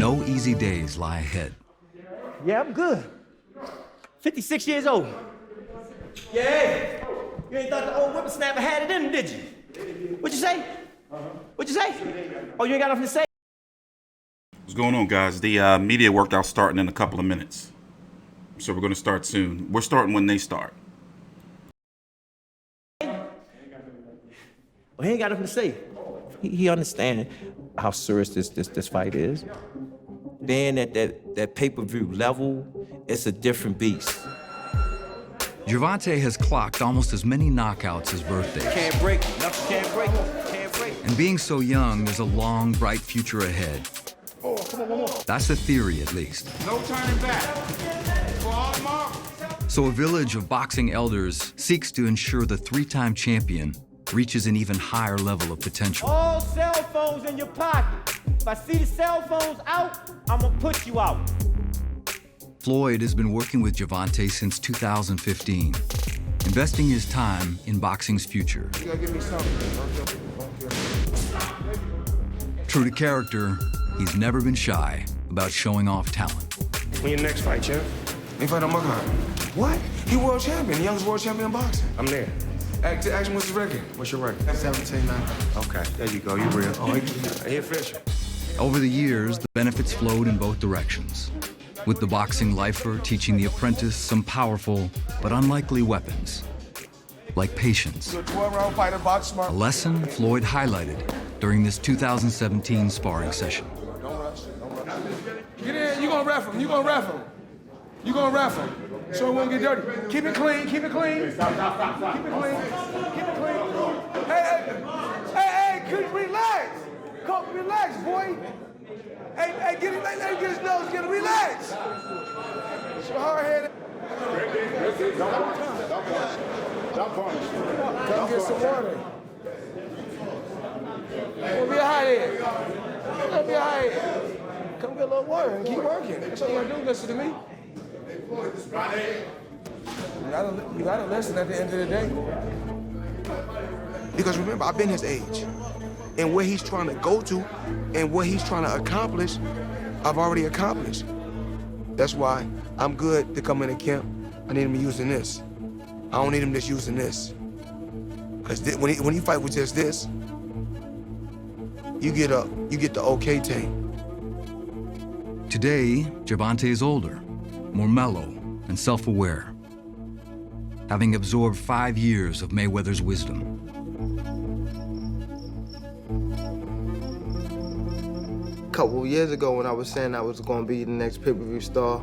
no easy days lie ahead. Yeah, I'm good. 56 years old. Yeah. You ain't thought the old whippersnapper had it in him, did you? What'd you say? What'd you say? Oh, you ain't got nothing to say? What's going on, guys? The media workout's starting in a couple of minutes. So we're going to start soon. We're starting when they start. Well, he ain't got nothing to say. He understands how serious this fight is. Being at that pay-per-view level, it's a different beast. Gervonta has clocked almost as many knockouts as birthdays. Can't break, nothing can't break, can't break. And being so young, there's a long, bright future ahead. Oh, come on, one more. That's the theory, at least. No turning back. For all marks. So a village of boxing elders seeks to ensure the three-time champion reaches an even higher level of potential. All cell phones in your pocket. If I see the cell phones out, I'm gonna put you out. Floyd has been working with Gervonta since 2015, investing his time in boxing's future. You gotta give me something. True to character, he's never been shy about showing off talent. When your next fight, champ? He fight on my card. What? He world champion, the youngest world champion in boxing. I'm there. Ask him what's his record. What's your record? 17-9. Okay, there you go. You real. Oh, He official. Over the years, the benefits flowed in both directions, with the boxing lifer teaching the apprentice some powerful but unlikely weapons, like patience. 12-round fighter, box smart. A lesson Floyd highlighted during this 2017 sparring session. Don't rush. Get in. You gonna ref him. You gonna ref him. You gonna ref him. So it won't get dirty. Keep it clean. Keep it clean. Keep it clean. Keep it clean. Hey, relax. Come, relax, boy. Hey, get it. Let him get his nose. Get him. Relax. So hard-headed. Come get some water. Don't be a high-head. Don't be a high-head. Come get a little water and keep working. That's all you gotta do. Listen to me. You gotta listen at the end of the day. Because remember, I've been his age. And where he's trying to go to and what he's trying to accomplish, I've already accomplished. That's why I'm good to come in camp. I need him using this. I don't need him just using this. Because when he fight with just this, you get the okay tank. Today, Gervonta is older, more mellow and self-aware, having absorbed 5 years of Mayweather's wisdom. A couple years ago, when I was saying I was going to be the next pay-per-view star,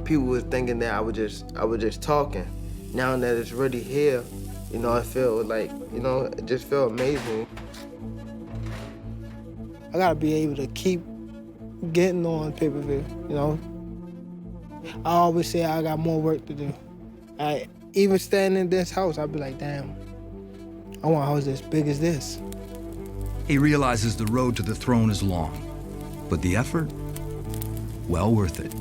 people was thinking that I was just talking. Now that it's really here, you know, I feel like, you know, it just felt amazing. I gotta be able to keep getting on pay-per-view, you know. I always say I got more work to do. Even standing in this house, I'd be like, damn, I want a house as big as this. He realizes the road to the throne is long, but the effort, well worth it.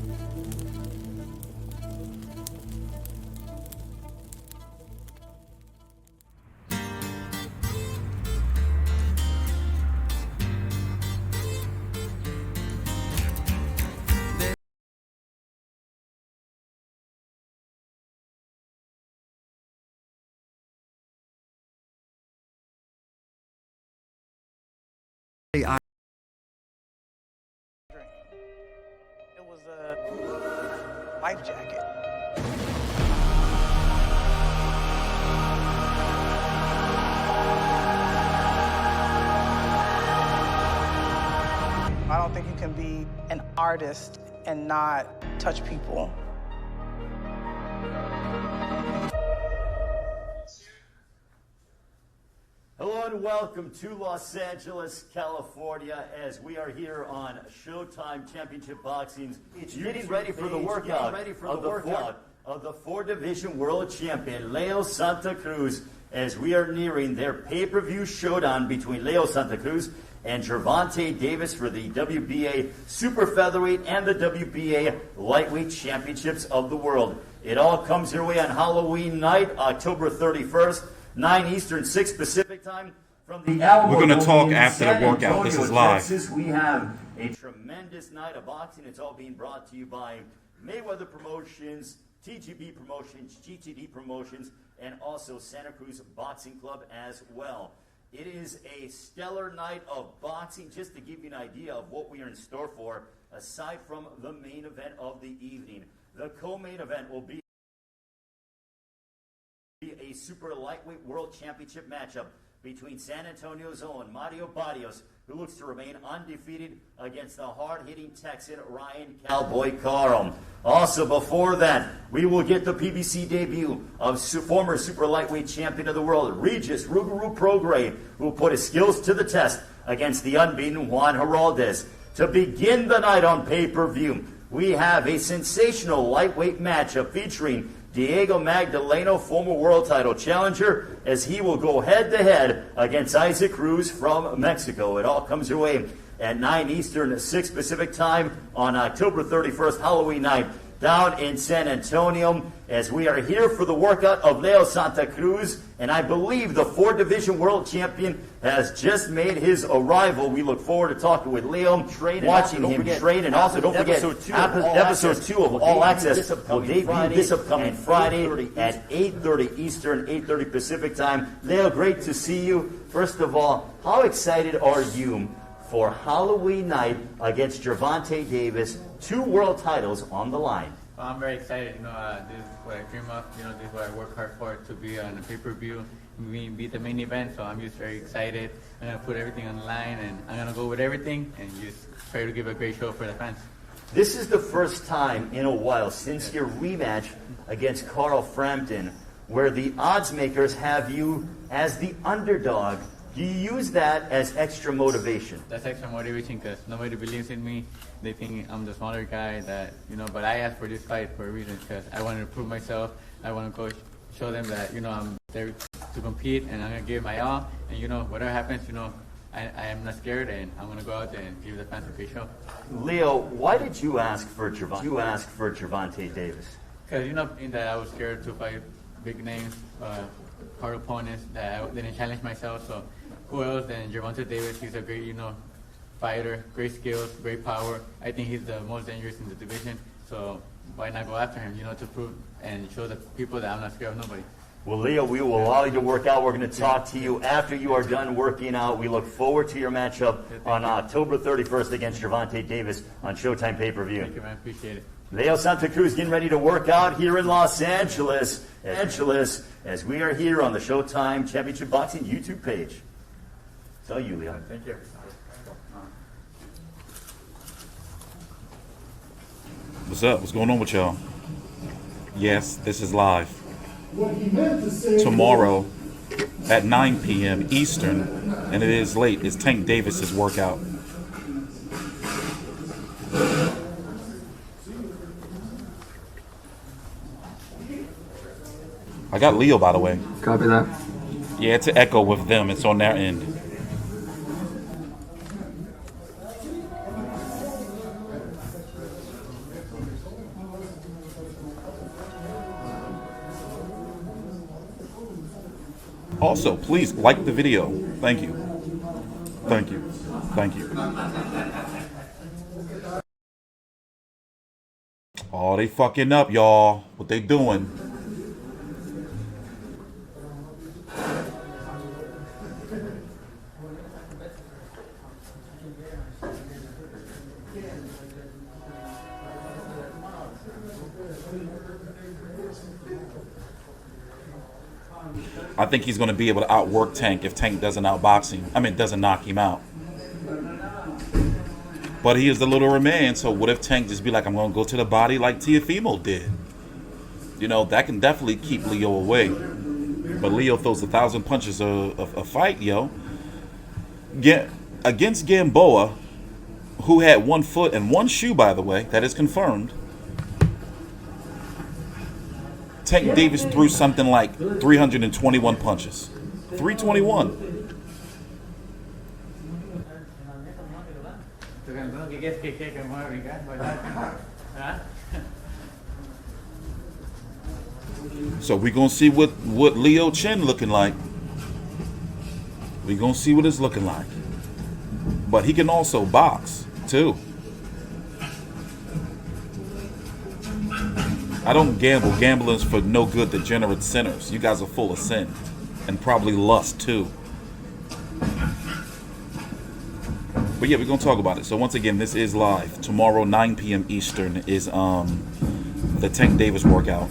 It was a life jacket. I don't think you can be an artist and not touch people. Hello and welcome to Los Angeles, California, as we are here on Showtime Championship Boxing's getting ready for the workout of the four-division world champion, Leo Santa Cruz, as we are nearing their pay-per-view showdown between Leo Santa Cruz and Gervonta Davis for the WBA Super Featherweight and the WBA Lightweight Championships of the world. It all comes your way on Halloween night, October 31st, 9 Eastern, 6 Pacific time. From the Alamodome, we're going to talk after the San workout. Antonio, This is live. Texas, we have A tremendous night of boxing. It's all being brought to you by Mayweather Promotions, TGB Promotions, GTD Promotions, and also Santa Cruz Boxing Club as well. It is a stellar night of boxing. Just to give you an idea of what we are in store for, aside from the main event of the evening, the co-main event will be a super lightweight world championship matchup between San Antonio's own Mario Barrios, who looks to remain undefeated, against the hard-hitting Texan Ryan Cowboy Karl. Also before that, we will get the PBC debut of former super lightweight champion of the world, Regis Rougarou Prograis, who will put his skills to the test against the unbeaten Juan Heraldez. To begin the night on pay-per-view, we have a sensational lightweight matchup featuring Diego Magdaleno, former world title challenger, as he will go head-to-head against Cruz from Mexico. It all comes your way at 9 Eastern, 6 Pacific time on October 31st, Halloween night, down in San Antonio, as we are here for the workout of Leo Santa Cruz, and I believe the 4-division world champion has just made his arrival. We look forward to talking with Leo, watching him train, and also don't forget, episode 2 of All Access will debut this upcoming Friday at 8:30 Eastern, 8:30 Pacific time. Leo, great to see you. First of all, how excited are you for Halloween night against Gervonta Davis, 2 world titles on the line? Well, I'm very excited. This is what I dream of. This is what I work hard for, to be on a pay-per-view, be the main event. So I'm just very excited. I'm gonna put everything on the line, and I'm gonna go with everything, and just try to give a great show for the fans. This is the first time in a while since your rematch against Karl Frampton, where the odds makers have you as the underdog. Do you use that as extra motivation? That's extra motivation because nobody believes in me. They think I'm the smaller guy but I asked for this fight for a reason, because I wanted to prove myself. I want to go show them that, I'm there to compete, and I'm going to give my all. And, whatever happens, I am not scared, and I'm going to go out there and give the fans a great show. Leo, why did you ask for Gervonta Davis? Because, in that I was scared to fight big names, hard opponents, that I didn't challenge myself. So who else than Gervonta Davis? He's a great, fighter, great skills, great power. I think he's the most dangerous in the division. So why not go after him, to prove and show the people that I'm not scared of nobody. Well, Leo, we will allow you to work out. We're going to talk to you after you are done working out. We look forward to your matchup on October 31st against Gervonta Davis on Showtime pay-per-view. Thank you, man. Appreciate it. Leo Santa Cruz getting ready to work out here in Los Angeles, as we are here on the Showtime Championship Boxing YouTube page. It's all you, Leo. Thank you. What's up? What's going on with y'all? Yes, this is live. Tomorrow at 9 p.m. Eastern, and it is late, it's Tank Davis's workout. I got Leo, by the way. Copy that. Yeah, it's an echo with them. It's on their end. Also, please like the video. Thank you. Thank you. Thank you. Oh, they fucking up, y'all. What they doing? I think he's going to be able to outwork Tank if Tank doesn't outbox him. Doesn't knock him out. But he is the littler man, so what if Tank just be like, I'm going to go to the body like Teofimo did? That can definitely keep Leo away. But Leo throws 1,000 punches a fight, yo. Against Gamboa, who had 1 foot and 1 shoe, by the way, that is confirmed. Tank Davis threw something like 321 punches. 321. So we're going to see what Leo Chen looking like. We're going to see what it's looking like. But he can also box. 2. I don't gamble. Gambling's for no good degenerate sinners. You guys are full of sin. And probably lust, too. But yeah, we're going to talk about it. So once again, this is live. Tomorrow, 9 p.m. Eastern, is the Tank Davis workout.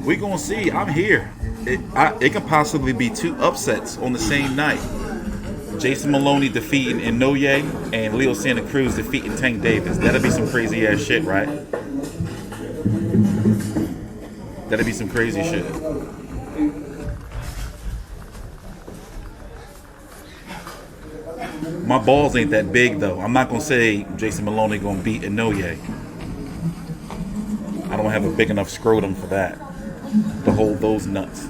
We're going to see. I'm here. It could possibly be 2 upsets on the same night. Jason Maloney defeating Inoue and Leo Santa Cruz defeating Tank Davis. That'll be some crazy ass shit, right? That'll be some crazy shit. My balls ain't that big though. I'm not gonna say Jason Maloney gonna beat Inoue. I don't have a big enough scrotum for that to hold those nuts.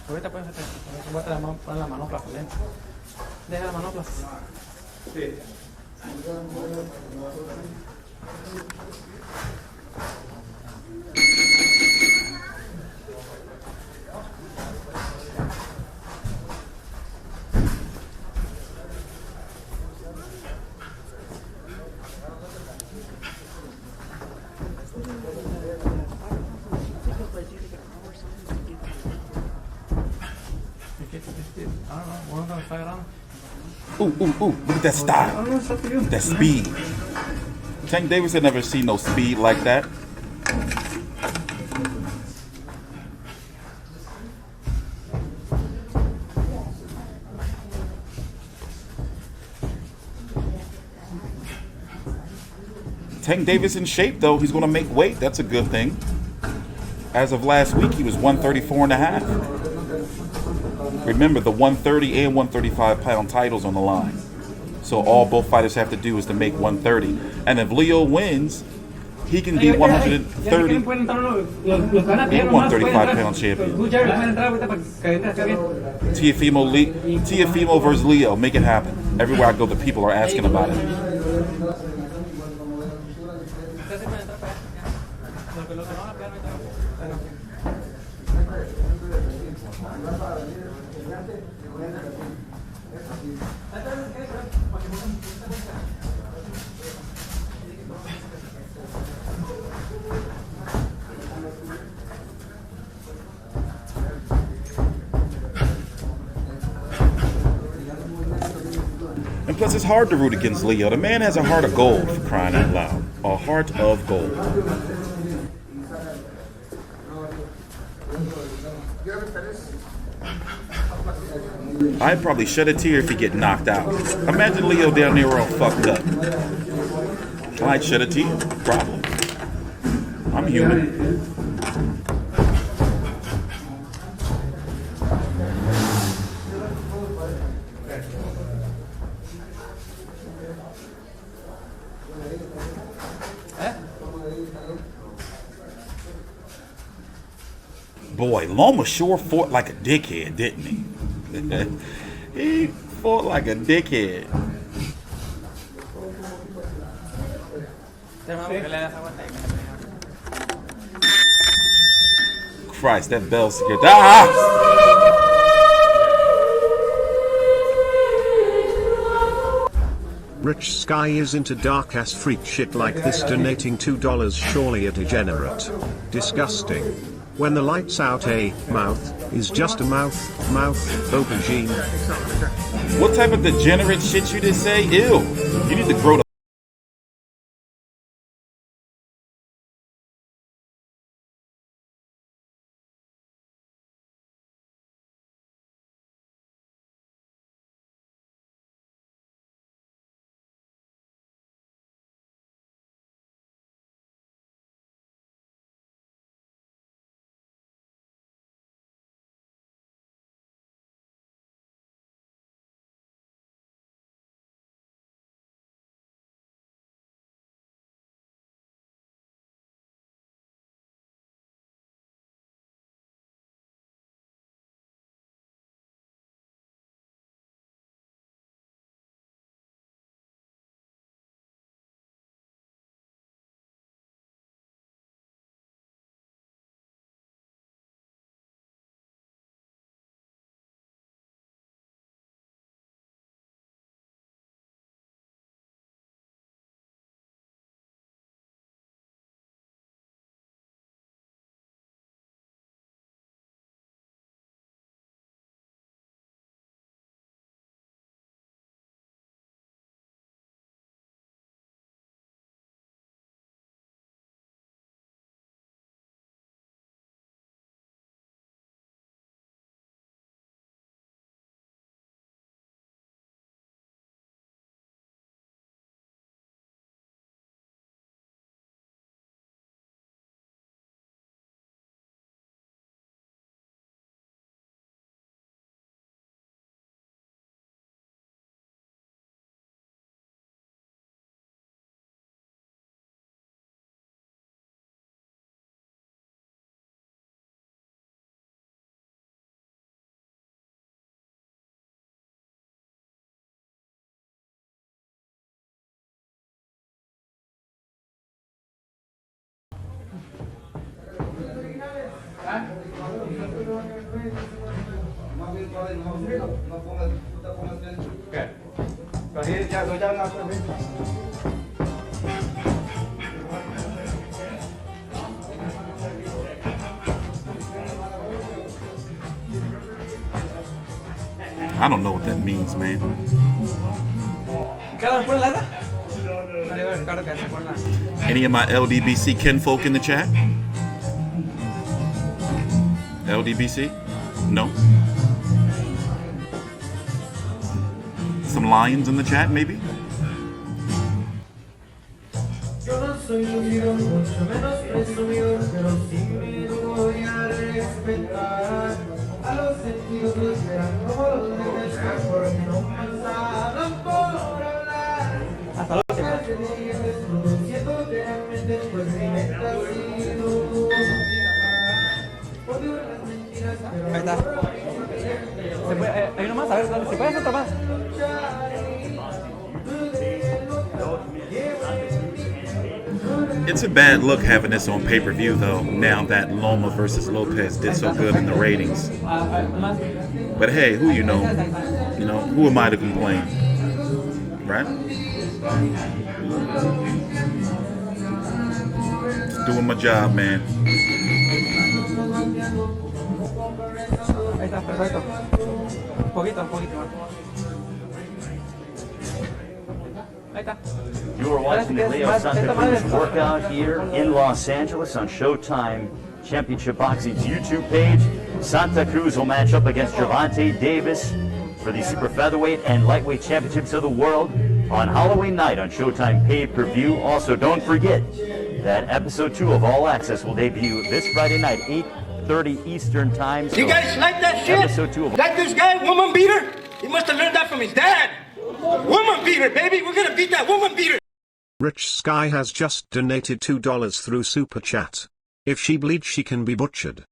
Ahorita puedes hacer. Voy a poner la manopla. Deja la manopla. Sí. Ooh, look at that style. That speed. Tank Davis had never seen no speed like that. Tank Davis in shape though. He's going to make weight. That's a good thing. As of last week, he was 134.5. Remember, the 130 and 135 pound titles on the line. So all both fighters have to do is to make 130. And if Leo wins, he can be 130 and 135 pound champion. Teofimo versus Leo. Make it happen. Everywhere I go, the people are asking about it. And plus, it's hard to root against Leo. The man has a heart of gold, for crying out loud. A heart of gold. I'd probably shed a tear if he get knocked out. Imagine Leo down there all fucked up. I'd shed a tear, probably. I'm human. Boy, Loma sure fought like a dickhead, didn't he? He fought like a dickhead. Christ, that bell scared. Rich Sky is into dark-ass freak shit like this, donating $2, surely a degenerate. Disgusting. When the lights out, a mouth is just a mouth, aubergine. What type of degenerate shit you just say? Ew. You need to grow the I don't know what that means, man. Any of my LDBC kinfolk in the chat? LDBC? No. Some lions in the chat, maybe? Ahí está. Hay uno más, a ver, dale, ¿se puede hacer otro más? It's a bad look having this on pay-per-view, though, now that Loma versus Lopez did so good in the ratings. But hey, who you know, who am I to complain, right? Just doing my job, man. Ahí está, perfecto. Un poquito más. Ahí está. You are watching the Leo Santa Cruz workout here in Los Angeles on Showtime Championship Boxing's YouTube page. Santa Cruz will match up against Gervonta Davis for the Super Featherweight and Lightweight Championships of the World on Halloween night on Showtime pay-per-view. Also, don't forget that episode 2 of All Access will debut this Friday night, 8:30 Eastern Time. So you guys like that shit? Episode 2 of like this guy, woman beater? He must have learned that from his dad. Woman beater, baby. We're gonna beat that woman beater. Rich Sky has just donated $2 through Super Chat. If she bleeds, she can be butchered.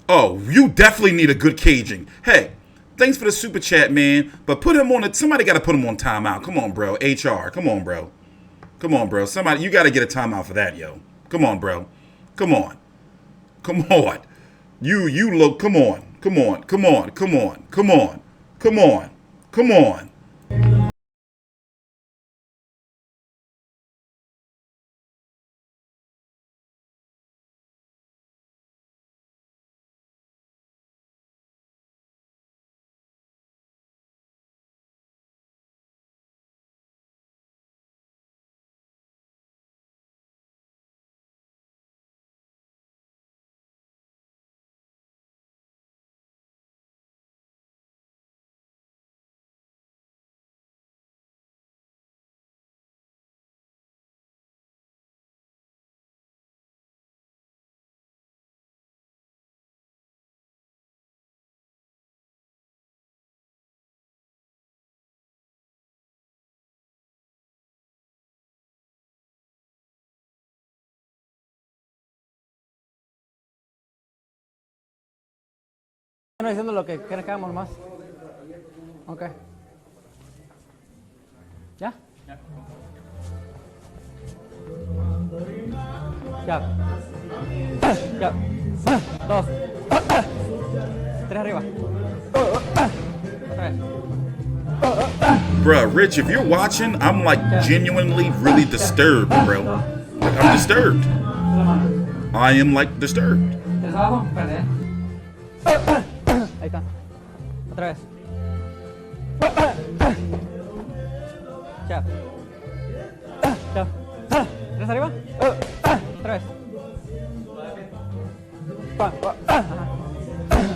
Oh, you definitely need a good caging. Hey, thanks for the super chat, man. But put him on somebody got to put him on timeout. Come on, bro. HR. Come on, bro. Come on, bro. Somebody, you got to get a timeout for that, yo. Come on, bro. Come on. Come on. You look. Come on. Come on. Come on. Come on. Come on. Come on. Come on. No diciendo lo que crees que hagamos más. Ok. ¿Ya? Ya. Ya. 2. 3 arriba. Otra vez. Bruh, Rich, if you're watching, I'm like genuinely really disturbed, bro. Like, I'm disturbed. I am like disturbed. Tres abajo, espérate. Ahí está. Otra vez. Ya. Ya. Tres arriba. Otra vez.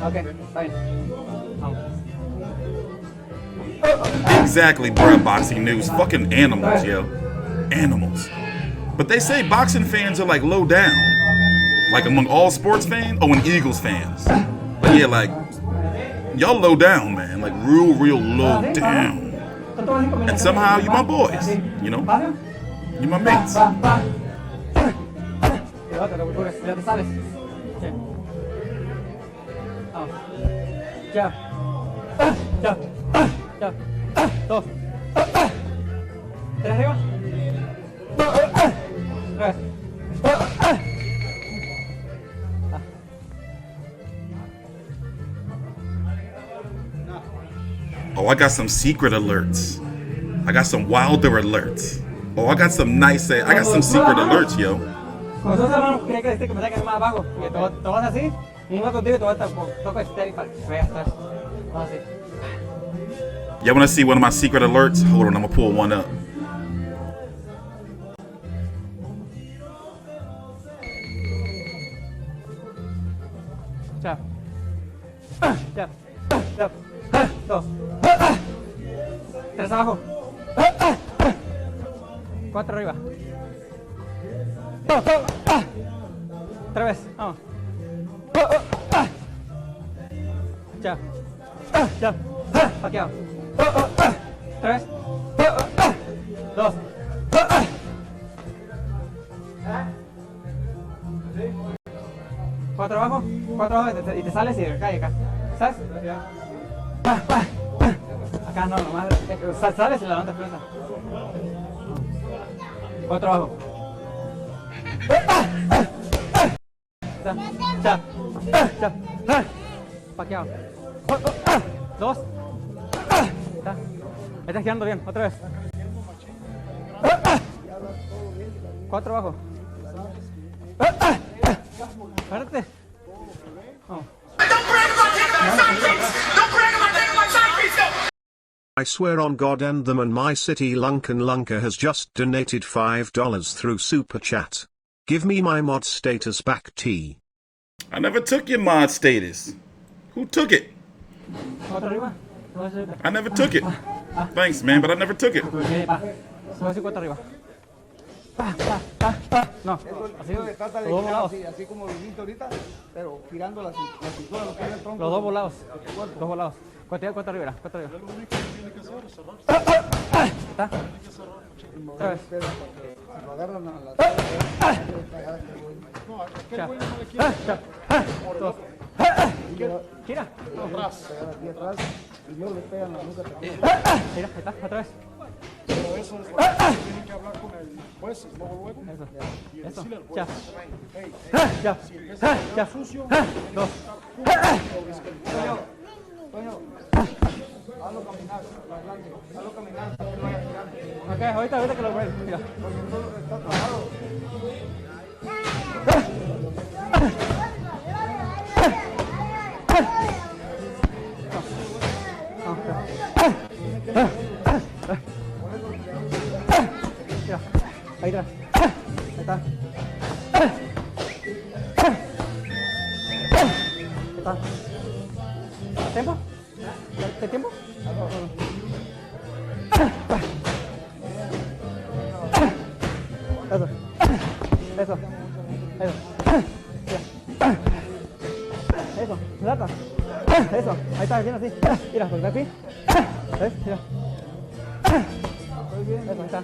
Ok, está bien. Vamos. Exactly, bruh, boxing news. Fucking animals, yo. Animals. But they say boxing fans are like low down. Like among all sports fans? Oh, and Eagles fans. But yeah, like, y'all low down, man. Like, real low down. And somehow you my boys, you know? You my mates. Ya. Ya. Ya. 2. 3 arriba. 3. Oh, I got some secret alerts. I got some wilder alerts. Oh, I got some nice. I got some secret alerts, yo. Cuando sos hermano, tiene que decir que me saques más abajo. Y te vas así, y no contigo y te vas a estar toco estéril para que se vea atrás. Vas así. Y'all wanna see one of my secret alerts? Hold on, I'm gonna pull one up. Ya. Ya. Ya. 2. 3 abajo. 4 arriba. 2. 3 veces. Vamos. Ya. Ya. Paqueado. 3. 2. 4 abajo. 4 abajo y te sales y cae acá. ¿Sabes? Acá no, nomás sales y levantas planta. 4 abajo. Ya. Ya. Paqueado. 2. Ya. Me estás girando bien, otra vez. 4 abajo. Espérate. Vamos. I swear on God and them and my city Lunken Lunker has just donated $5 through Super Chat. Give me my mod status back, T. I never took your mod status. Who took it? I never took it. Thanks, man, but I never took it. No, así como viniste ahorita, pero girando la cintura, lo que es el tronco. Los dos volados. Dos volados. Cuatro arriba, 4 arriba. ¿Está? Otra vez. Lo agarran a la gira. Atrás. Y luego le pegan la nuca también. Mira, ahí está, otra vez. Pero eso es lo que tienen que hablar con el juez, luego. Y decirle al juez, Ya. si el juez está sucio, 2. Toño, hazlo caminar, adelante, hazlo caminar, para que vaya girando. Ok, ahorita que lo veo, mira. Está trabado. Mira, ahí está. Ahí está. ¿Tiempo? ¿Qué tiempo? Eso. Eso, plata. Eso, ahí está, bien así. Mira, porque aquí. ¿Ves? Mira. Eso, ahí está.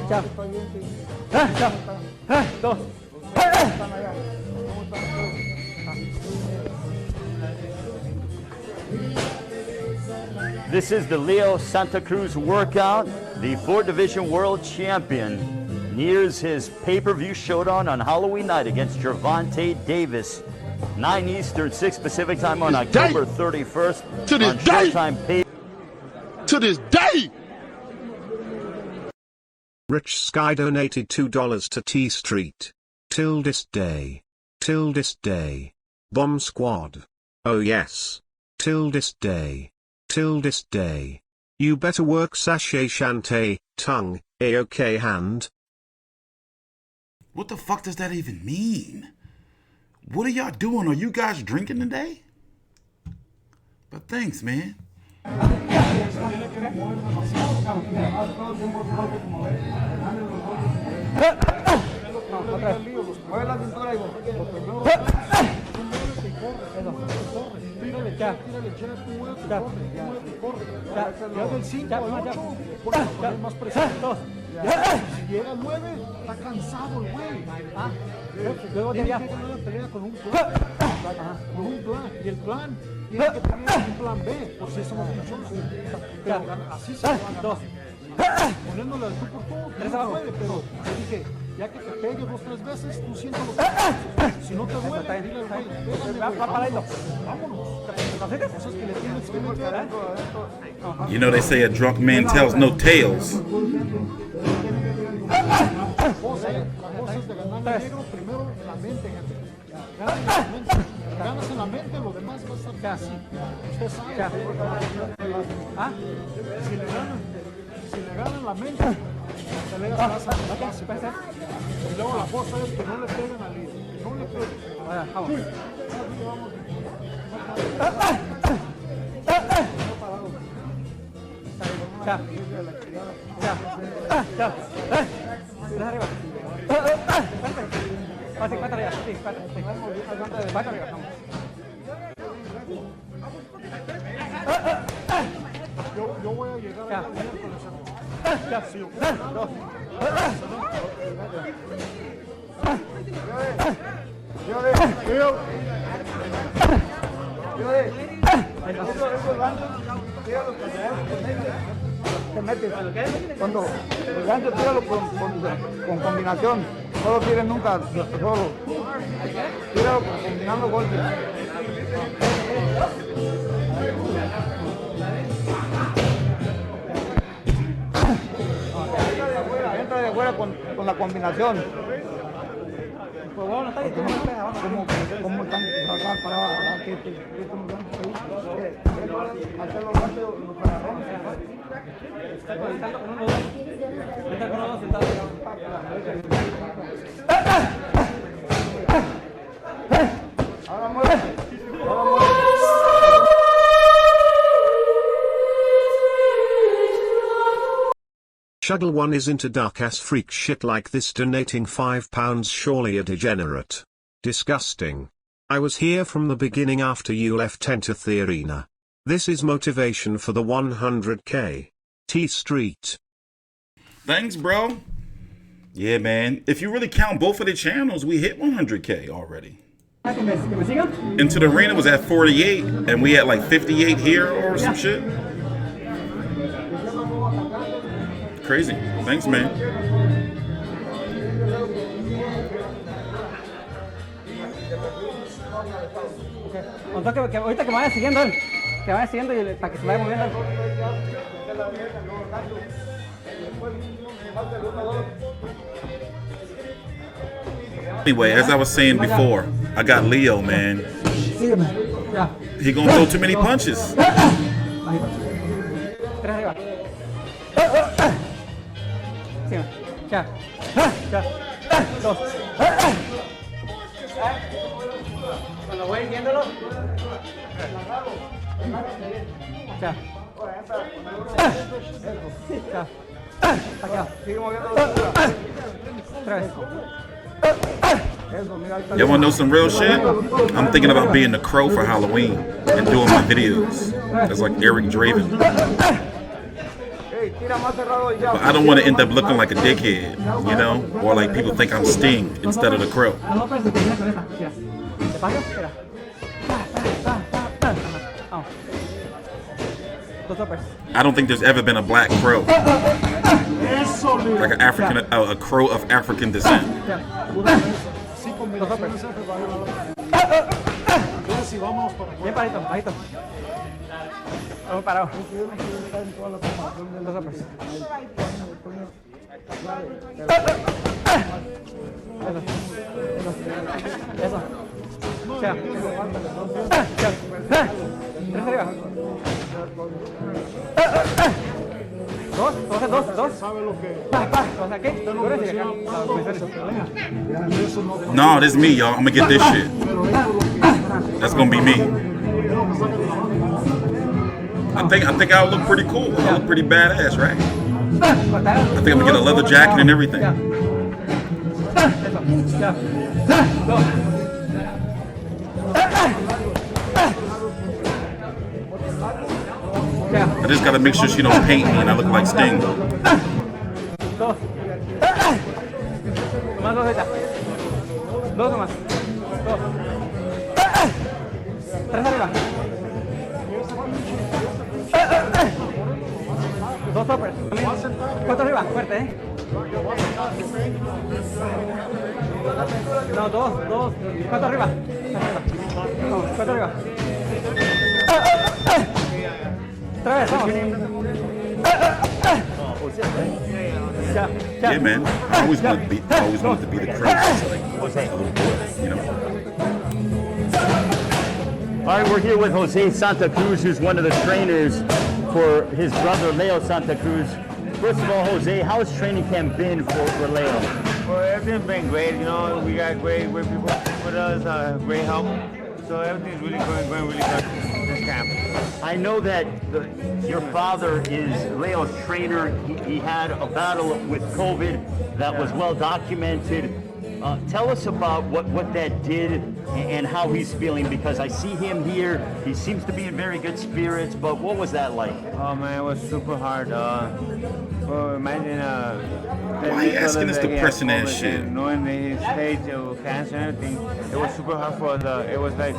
Chao. Chao. 2. This is the Leo Santa Cruz workout. The 4-division world champion nears his pay-per-view showdown on Halloween night against Gervonta Davis. 9 Eastern, 6 Pacific time on October 31st. To this on day. Showtime Pay. To this day. Rich Sky donated $2 to T Street. Till this day. Till this day. Bomb Squad. Oh yes. Till this day. Till this day. You better work sachet shante, tongue, a-okay hand. What the fuck does that even mean? What are y'all doing? Are you guys drinking today? But thanks, man. Mueve la cintura, hijo. Tírale, ya. Tírale, ya. Tú muévete, corre. Ya del 5 al 8, pones más presión. Si llega al 9, está cansado el güey. Luego tiene que ganar la pelea con un plan. Con un plan. Y el plan tiene que tener un plan B, por si eso no funciona. Pero así se va a ganar. Poniéndole al tú por tú, no puede, pero yo dije, ya que te pegue 2 o 3 veces, tú sientes lo que haces. Si no te duele, dile al güey, pégame, vámonos. Cosas que le tienes que meter. You know they say a drunk man tells no tales. La cosa es de ganar el negro, primero la mente, gente. Ganas en la mente, lo demás va a estar fácil. Usted sabe. Si le ganan la mente, la pelea se va a hacer fácil. Y luego la cosa es que no le peguen al líder. Que no le peguen. Vamos. Arriba. Pase 4 arriba, sí, 4 arriba, vamos. Yo voy a llegar a la miércoles. Si ocupa 2. Te metes. Cuando el gancho tíralo con combinación. No lo tires nunca solo. Tíralo combinando golpes. Entra de afuera con la combinación. ¿Cómo están para que hacer los guantes para está conectando con uno, está con uno sentado. Ahora mueve. Shuggle one is into dark ass freak shit like this, donating £5 surely a degenerate. Disgusting. I was here from the beginning after you left enter the arena. This is motivation for the 100k. T Street. Thanks, bro. Yeah, man. If you really count both of the channels, we hit 100k already. Into the arena was at 48, and we had like 58 here or some shit. Crazy. Thanks, man. Que ahorita que me vaya siguiendo él. Que vaya siguiendo y para que se vaya moviendo. Anyway, as I was saying before, I got Leo, man. He gonna throw too many punches. Cuando voy viéndolo. Y'all wanna know some real shit? I'm thinking about being the Crow for Halloween and doing my videos. That's like Eric Draven. But I don't want to end up looking like a dickhead, you know? Or like people think I'm Sting instead of the Crow. I don't think there's ever been a black crow. Like an African, a crow of African descent. Bien paradito, bajito. Vamos parado. Dos uppers. Eso. Queda. Tres arriba. Dos. No, this is me, y'all. I'm gonna get this shit. That's gonna be me. I think I'll look pretty cool. I look pretty badass, right? I think I'm gonna get a leather jacket and everything. I just gotta make sure she don't paint me and I look like Sting. Dos más. Tres arriba. Dos uppers. Cuatro arriba, fuerte, No, dos. Cuatro arriba. No, cuatro arriba. Otra vez, vamos. Yeah, man. I always wanted to be the Cruz, like a little boy, you know. All right, we're here with Jose Santa Cruz, who's one of the trainers for his brother Leo Santa Cruz. First of all, Jose, how has training camp been for Leo? Well, everything's been great. You know, we got great people with us, great help. So everything's really going really good this camp. I know that your father is Leo's trainer. He had a battle with COVID that was well documented. Tell us about what that did and how he's feeling, because I see him here. He seems to be in very good spirits, but what was that like? Oh man, it was super hard. Well, imagine why are you asking this depressing ass shit? Knowing his stage of cancer and everything, it was super hard for us. It was like,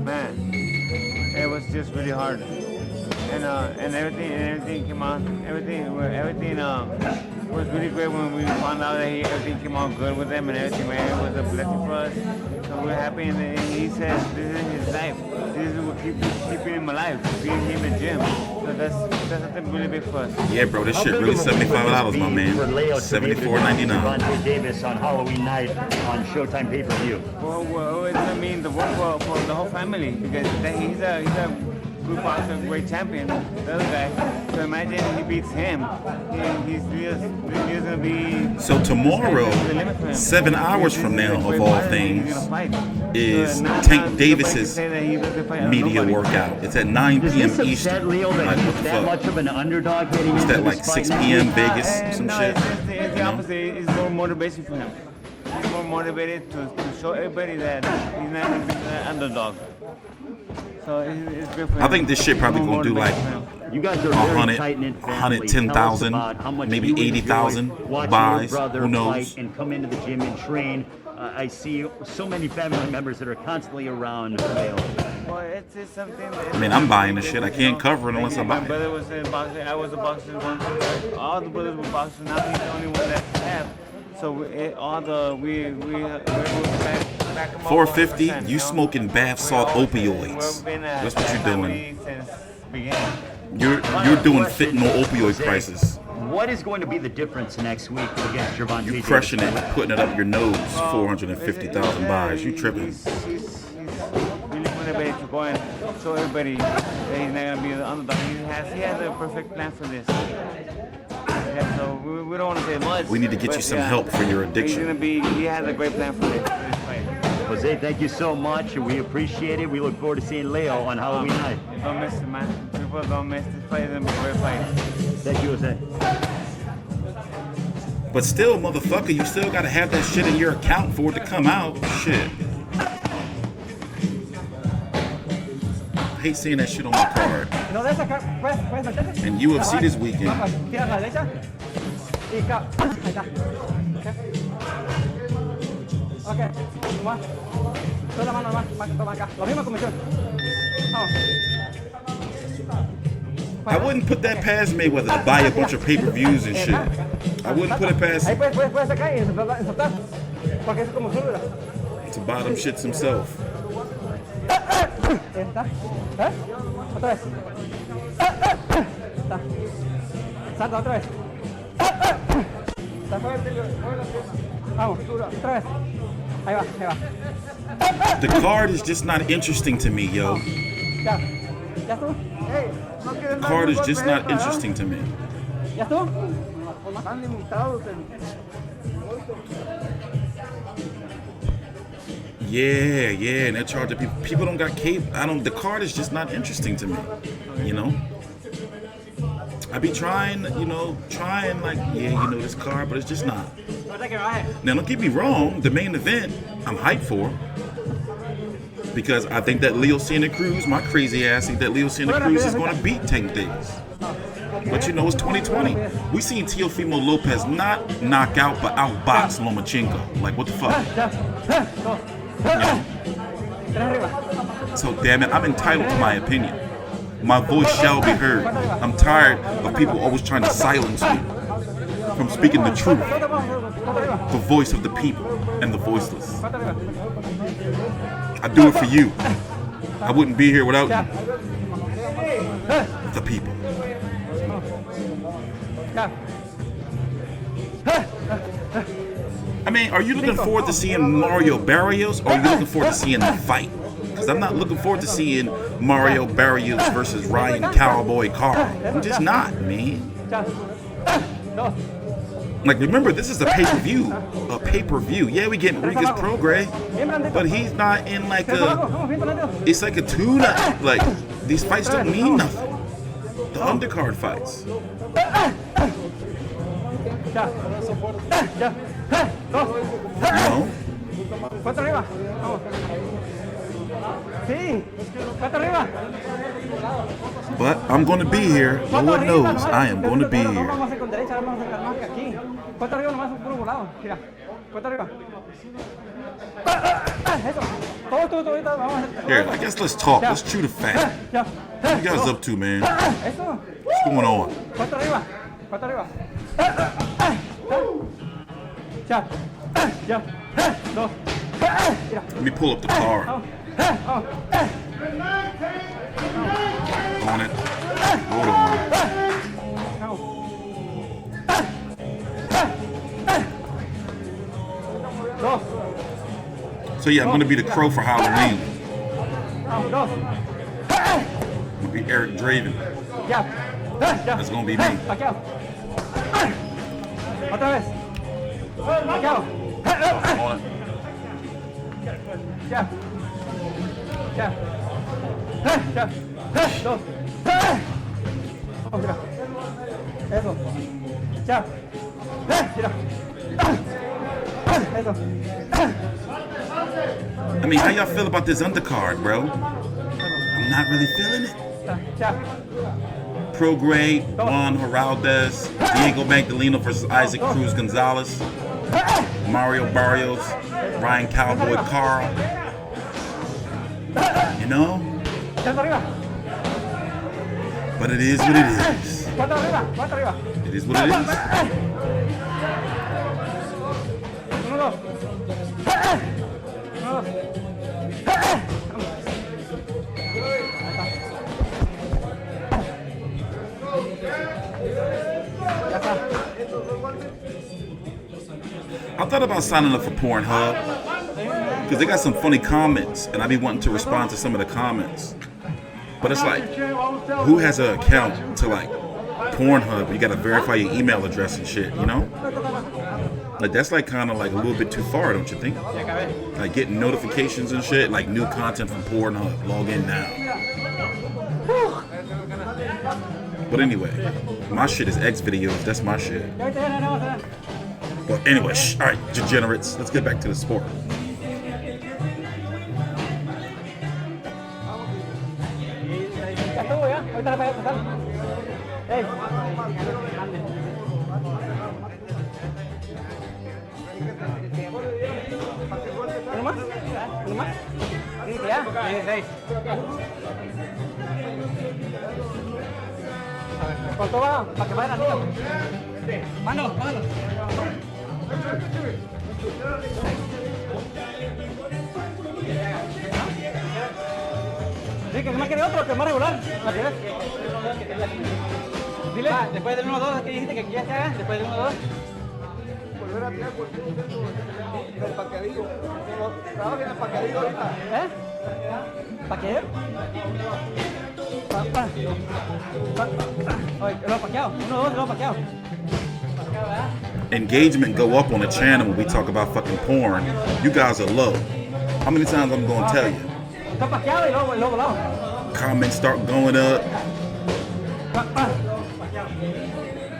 man, it was just really hard. And everything came out. Everything was really great when we found out that everything came out good with them and everything. Man, it was a blessing for us. So we're happy. And he says this is his life. This is what keeping him alive, being him in the gym. So that's something really big for us. Yeah, bro, this shit really $75, my man. $74.99. Gervonta Davis on Halloween night on Showtime pay-per-view. Well, it's gonna mean the work for the whole family, because he's a good boxer, great champion, the other guy. So imagine he beats him. He's gonna be. So tomorrow, 7 hours from now, of all things, is Tank Davis's media workout. It's at 9 p.m. Eastern. Leo like, what the that fuck? much of an underdog heading Is into that this like fight 6 now? p.m. Vegas, some No, shit? it's the opposite. It's more motivation for him. He's more motivated to show everybody that he's not an underdog. So it's good for him. I think this shit probably gonna do like You guys are very 100, tight-knit family. 110,000, Tell us about how much maybe you 80,000 enjoy watching buys. your brother Who knows? fight and come into the gym and train. I see so many family members that are constantly around Leo. Well, it's something. I mean, I'm buying this shit. I can't cover it unless I buy My it. brother was in boxing. I was a boxer once. All the brothers were boxers. Now he's the only one that have. So we back him up 450, 100%, you smoking bath salt opioids. That's what you're doing. Since beginning. You're doing fentanyl opioid prices. What is going to be the difference next week against Gervonta? You crushing it, putting it up your nose. 450,000 buys. You tripping? He's really motivated to go and show everybody that he's not gonna be the underdog. He has a perfect plan for this. Yeah, so we don't want to say much. We need to get you some help for your addiction. He has a great plan for this fight. Jose, thank you so much. We appreciate it. We look forward to seeing Leo on Halloween night. Don't miss it, man. People don't miss this fight. It's gonna be a great fight. Thank you, Jose. But still, motherfucker, you still gotta have that shit in your account for it to come out. Shit. I hate seeing that shit on my card. And UFC this weekend. Ok, más. Toda la mano más, toma acá. Lo mismo comisión. Vamos. I wouldn't put that past Mayweather to buy a bunch of pay-per-views and shit. I wouldn't put it past him. To buy them shits himself. Salta otra vez. Vamos, otra vez. Ahí va, ahí va. The card is just not interesting to me, yo. Ya. ¿Ya estuvo? The card is just not interesting to me. ¿Ya estuvo? Yeah, and they're charging people. People don't got cable. The card is just not interesting to me, you know? I be trying like, this card, but it's just not. Now, don't get me wrong, the main event, I'm hyped for. Because I think that Leo Santa Cruz, my crazy ass, think that Leo Santa Cruz is going to beat Tank Davis. But it's 2020. We seen Teofimo Lopez not knock out, but outbox Lomachenko. Like, what the fuck? So, damn it, I'm entitled to my opinion. My voice shall be heard. I'm tired of people always trying to silence me from speaking the truth. The voice of the people and the voiceless. I do it for you. I wouldn't be here without you. The people. I mean, are you looking forward to seeing Mario Barrios, or are you looking forward to seeing the fight? Because I'm not looking forward to seeing Mario Barrios versus Ryan Cowboy Karl. I'm just not, man. Like, remember, this is a pay-per-view. A pay-per-view. Yeah, we getting Regis Prograis, but he's not in like it's like a tune-up. Like, these fights don't mean nothing. The undercard fights. But I'm going to be here. Lord knows I am going to be here. Here, I guess let's talk. Let's chew the fat. What you guys up to, man? What's going on? Let me pull up the card. On it. Hold on. So yeah, I'm gonna be the Crow for Halloween. I'm gonna be Eric Draven. That's gonna be me. On it. I mean, how y'all feel about this undercard, bro? I'm not really feeling it. Prograis, Juan Heraldez, Diego Magdaleno versus Isaac Cruz Gonzalez, Mario Barrios, Ryan Cowboy Karl. You know? But it is what it is. It is what it is. I thought about signing up for Pornhub because they got some funny comments and I be wanting to respond to some of the comments. But it's like, who has an account to like Pornhub? You gotta verify your email address and shit, you know? Like that's like kind of like a little bit too far, don't you think? Like getting notifications and shit, like new content from Pornhub. Log in now. But anyway, my shit is X videos. That's my shit. But anyway, all right, degenerates. Let's get back to the sport. Con todo bajo, para que vaya el anillo. Mano, mano. Sí, que más quiere otro, que es más regular. Dile, después del 1-2, que dijiste que quieres que haga, después del 1-2. Volver a tirar cualquier intento del paqueadillo. Trabaja en el paqueadillo ahorita. ¿Eh? ¿Paqueadillo? Oye, lo paqueado. 1-2, lo paqueado. Engagement go up on the channel when we talk about fucking porn. You guys are low. How many times I'm gonna tell you? Está paqueado y luego volado. Comments start going up.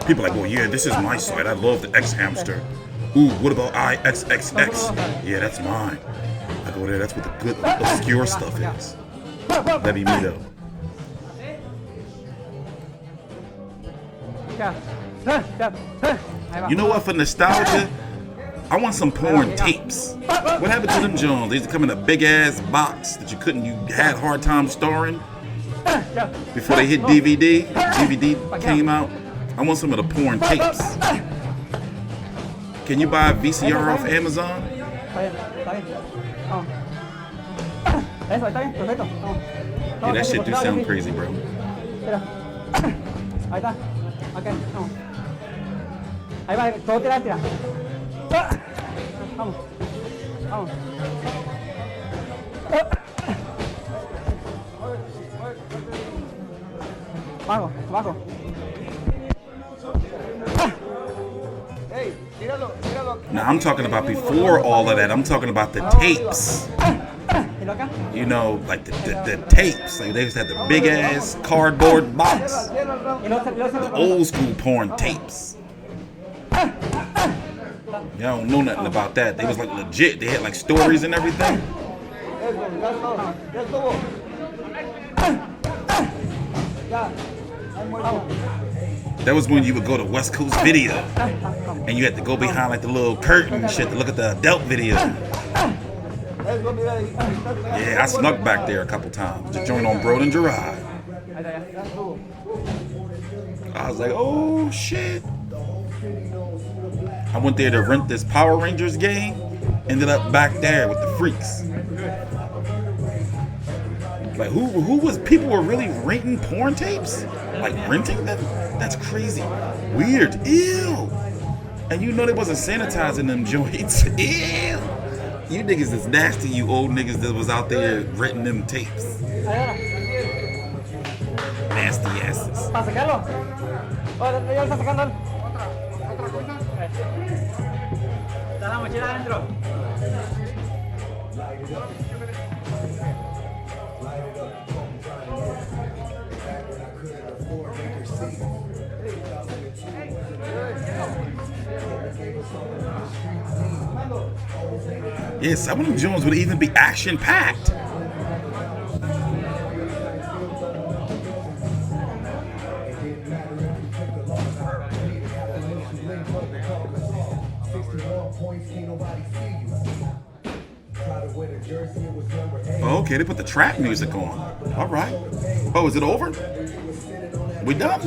People are like, well, yeah, this is my site. I love the X hamster. Ooh, what about IXXX? Yeah, that's mine. I go there, that's what the good obscure stuff is. That'd be me though. You know what, for nostalgia, I want some porn tapes. What happened to them Jones? They used to come in a big ass box that you had hard time storing before they hit DVD. DVD came out. I want some of the porn tapes. Can you buy a VCR off Amazon? Yeah, that shit do sound crazy, bro. Ahí está. Ok, vamos. Ahí va, todo tira. Vamos. Vamos. Bajo. Now I'm talking about before all of that. I'm talking about the tapes. You know, like the tapes. Like they used to have the big ass cardboard box. The old school porn tapes. Y'all don't know nothing about that. They was like legit. They had like stories and everything. That was when you would go to West Coast Video and you had to go behind like the little curtain and shit to look at the adult video. Yeah, I snuck back there a couple times to join on Broad and Gerard. I was like, oh shit. I went there to rent this Power Rangers game, ended up back there with the freaks. Like who was, people were really renting porn tapes? Like renting them? That's crazy. Weird. Ew. And you know they wasn't sanitizing them joints. Ew. You niggas is nasty, you old niggas that was out there renting them tapes. Nasty asses. ¿Para sacarlo? Ya lo está sacando él. Está la mochila adentro. Yeah, some of them Jones would even be action-packed. Oh, okay, they put the trap music on. All right. Oh, is it over? We done?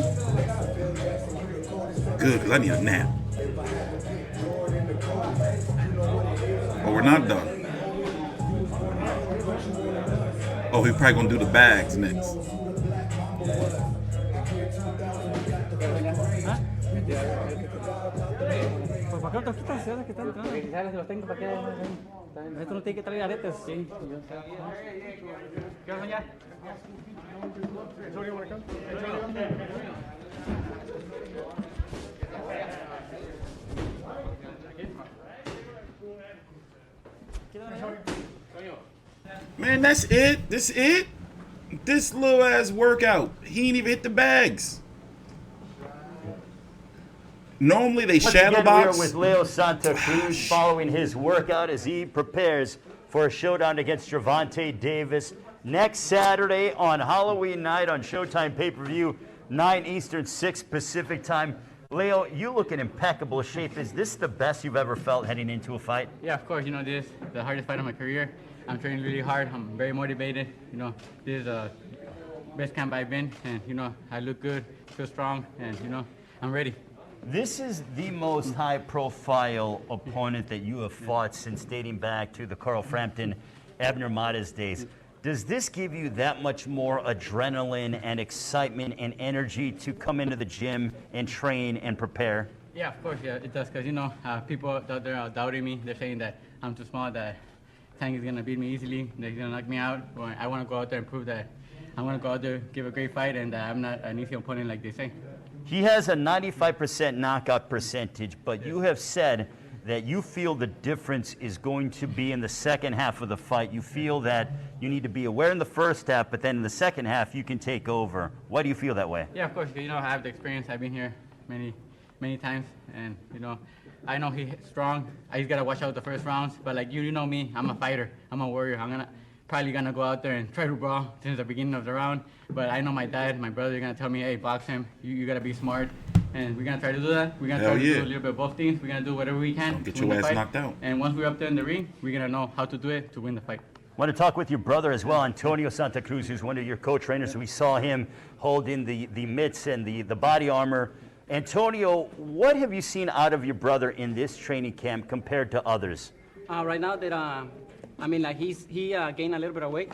Good, because I need a nap. Oh, we're not done. Oh, we're probably going to do the bags next. ¿Por qué no te quitas que están entrando? Quizás los tengo para que... Esto no tiene que traer aretes. Sí, yo sé. ¿Qué vas allá? Man, that's it. This it. This little ass workout. He ain't even hit the bags. Normally they shadow box. We are with Leo Santa Cruz following his workout as he prepares for a showdown against Gervonta Davis next Saturday on Halloween night on Showtime pay-per-view, 9 Eastern, 6 Pacific time. Leo, you look in impeccable shape. Is this the best you've ever felt heading into a fight? Yeah, of course. You know, this is the hardest fight of my career. I'm training really hard. I'm very motivated. You know, this is best camp I've been, and you know, I look good, feel strong, and you know, I'm ready. This is the most high-profile opponent that you have fought since dating back to the Carl Frampton, Abner Mares days. Does this give you that much more adrenaline and excitement and energy to come into the gym and train and prepare? Yeah, of course, yeah, it does, because you know, people out there are doubting me. They're saying that I'm too small, that Tank is gonna beat me easily, that he's gonna knock me out. Well, I want to go out there and prove that I want to go out there, give a great fight, and I'm not an easy opponent like they say. He has a 95% knockout percentage, but you have said that you feel the difference is going to be in the second half of the fight. You feel that you need to be aware in the first half, but then in the second half you can take over. Why do you feel that way? Yeah, of course. You know, I have the experience. I've been here many times, and you know, I know he's strong. I just gotta watch out the first rounds. But like you know me, I'm a fighter. I'm a warrior. I'm probably gonna go out there and try to brawl since the beginning of the round. But I know my dad, my brother, are gonna tell me, hey, box him. You gotta be smart. And we're gonna try to do that. We're gonna try to do a little bit of both things. We're gonna do whatever we can. Get your ass knocked out. And once we're up there in the ring, we're gonna know how to do it to win the fight. I want to talk with your brother as well, Antonio Santa Cruz, who's one of your co-trainers. We saw him holding the mitts and the body armor. Antonio, what have you seen out of your brother in this training camp compared to others? Right now that I mean, like he gained a little bit of weight.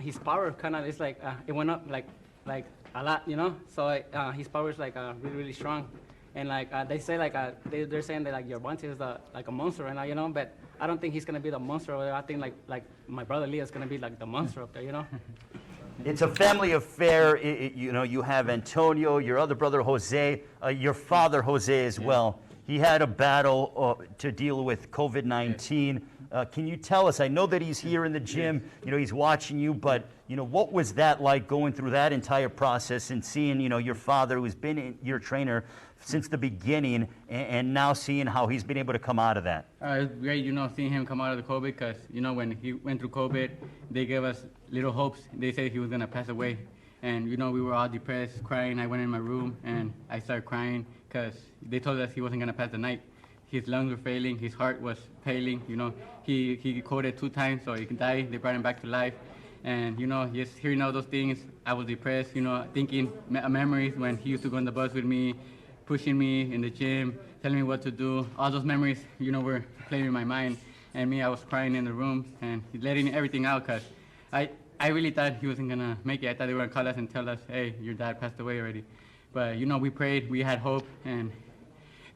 His power kind of is like it went up like a lot, you know. So his power is like really strong, and like they say like they're saying that like Gervonta is like a monster right now, you know. But I don't think he's gonna be the monster over there. I think like my brother Leo is gonna be like the monster up there, you know. It's a family affair. You know, you have Antonio, your other brother Jose, your father Jose as well. He had a battle to deal with COVID-19. Can you tell us, I know that he's here in the gym, you know, he's watching you, but, you know, what was that like going through that entire process and seeing, you know, your father who's been your trainer since the beginning and now seeing how he's been able to come out of that? It's great, you know, seeing him come out of the COVID because, you know, when he went through COVID, they gave us little hopes. They said he was going to pass away. And, you know, we were all depressed, crying. I went in my room and I started crying because they told us he wasn't going to pass the night. His lungs were failing, his heart was failing, you know. He coded 2 times, so he could die. They brought him back to life. And, you know, just hearing all those things, I was depressed, you know, thinking memories when he used to go on the bus with me, pushing me in the gym, telling me what to do. All those memories, you know, were playing in my mind. And me, I was crying in the room and letting everything out because I really thought he wasn't going to make it. I thought they were going to call us and tell us, hey, your dad passed away already. But, you know, we prayed, we had hope, and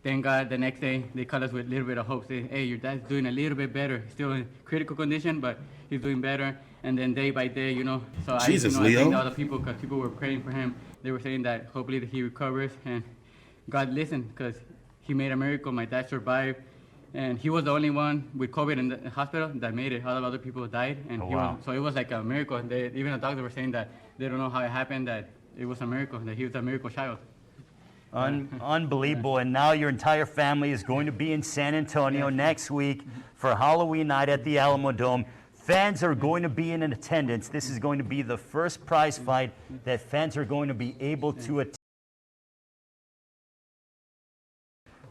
thank God the next day they called us with a little bit of hope. Say, hey, your dad's doing a little bit better. Still in critical condition, but he's doing better. And then day by day, you know. So I thank all the people because people were praying for him. They were saying that hopefully that he recovers. And God listened because he made a miracle. My dad survived. And he was the only one with COVID in the hospital that made it. All the other people died. And so it was like a miracle. Even the doctors were saying that they don't know how it happened, that it was a miracle, that he was a miracle child. Unbelievable. And now your entire family is going to be in San Antonio next week for Halloween night at the Alamodome. Fans are going to be in attendance. This is going to be the first prize fight that fans are going to be able to attend.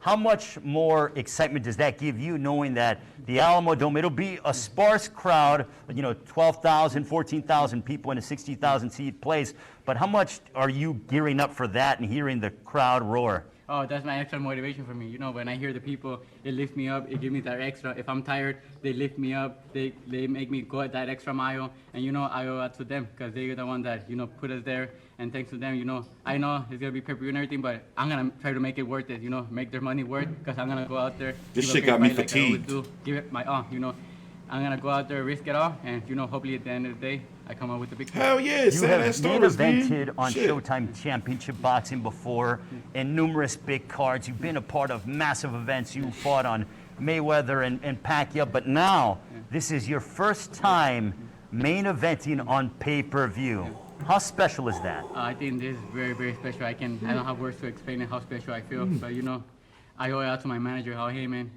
How much more excitement does that give you knowing that the Alamodome, it'll be a sparse crowd, you know, 12,000, 14,000 people in a 60,000 seat place, but how much are you gearing up for that and hearing the crowd roar? Oh, that's my extra motivation for me. You know, when I hear the people, it lifts me up. It gives me that extra. If I'm tired, they lift me up. They make me go that extra mile. And, you know, I owe that to them because they're the one that, you know, put us there. And thanks to them, you know, I know it's going to be pay-per-view and everything, but I'm going to try to make it worth it, you know, make their money worth because I'm going to go out there. This shit got me fatigued. Give it my all, you know. I'm going to go out there, risk it all, and, you know, hopefully at the end of the day, I come out with the big fight. Hell yeah, you have main evented on Showtime Championship Boxing before and numerous big cards. You've been a part of massive events. You fought on Mayweather and Pacquiao, but now this is your first time main eventing on pay-per-view. How special is that? I think this is very, very special. I don't have words to explain it, how special I feel, but, you know, I owe it out to my manager, Al Heyman,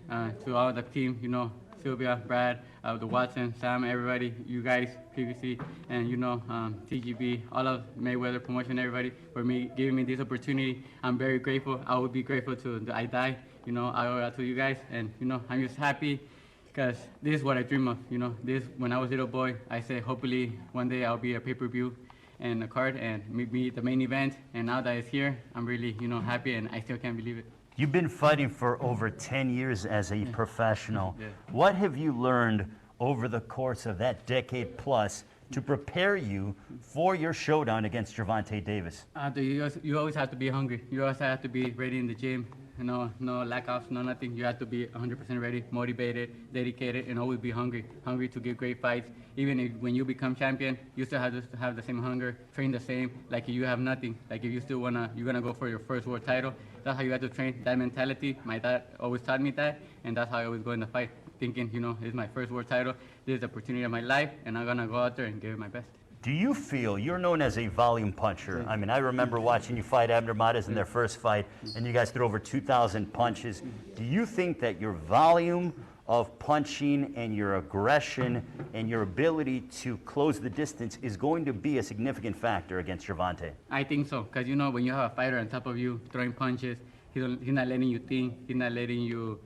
to all the team, you know, Sylvia, Brad, the Watson, Sam, everybody, you guys, PVC, and, you know, TGB, all of Mayweather promotion, everybody, for giving me this opportunity. I'm very grateful. I would be grateful to I die. You know, I owe it to you guys, and, you know, I'm just happy because this is what I dream of. You know, this, when I was a little boy, I said, hopefully one day I'll be a pay-per-view. and the card and meet the main event. And now that it's here, I'm really, happy, and I still can't believe it. You've been fighting for over 10 years as a professional. What have you learned over the course of that decade plus to prepare you for your showdown against Gervonta Davis? You always have to be hungry. You always have to be ready in the gym. No lack offs, no nothing. You have to be 100% ready, motivated, dedicated, and always be hungry. Hungry to give great fights. Even when you become champion, you still have to have the same hunger, train the same, like you have nothing. Like if you still you're gonna go for your first world title, that's how you have to train, that mentality. My dad always taught me that, and that's how I always go in the fight, thinking, this is my first world title, this is the opportunity of my life, and I'm gonna go out there and give it my best. Do you feel, you're known as a volume puncher. I mean, I remember watching you fight Abner Mares in their first fight, and you guys threw over 2,000 punches. Do you think that your volume of punching and your aggression and your ability to close the distance is going to be a significant factor against Gervonta? I think so, because when you have a fighter on top of you throwing punches, he's not letting you think, he's not letting you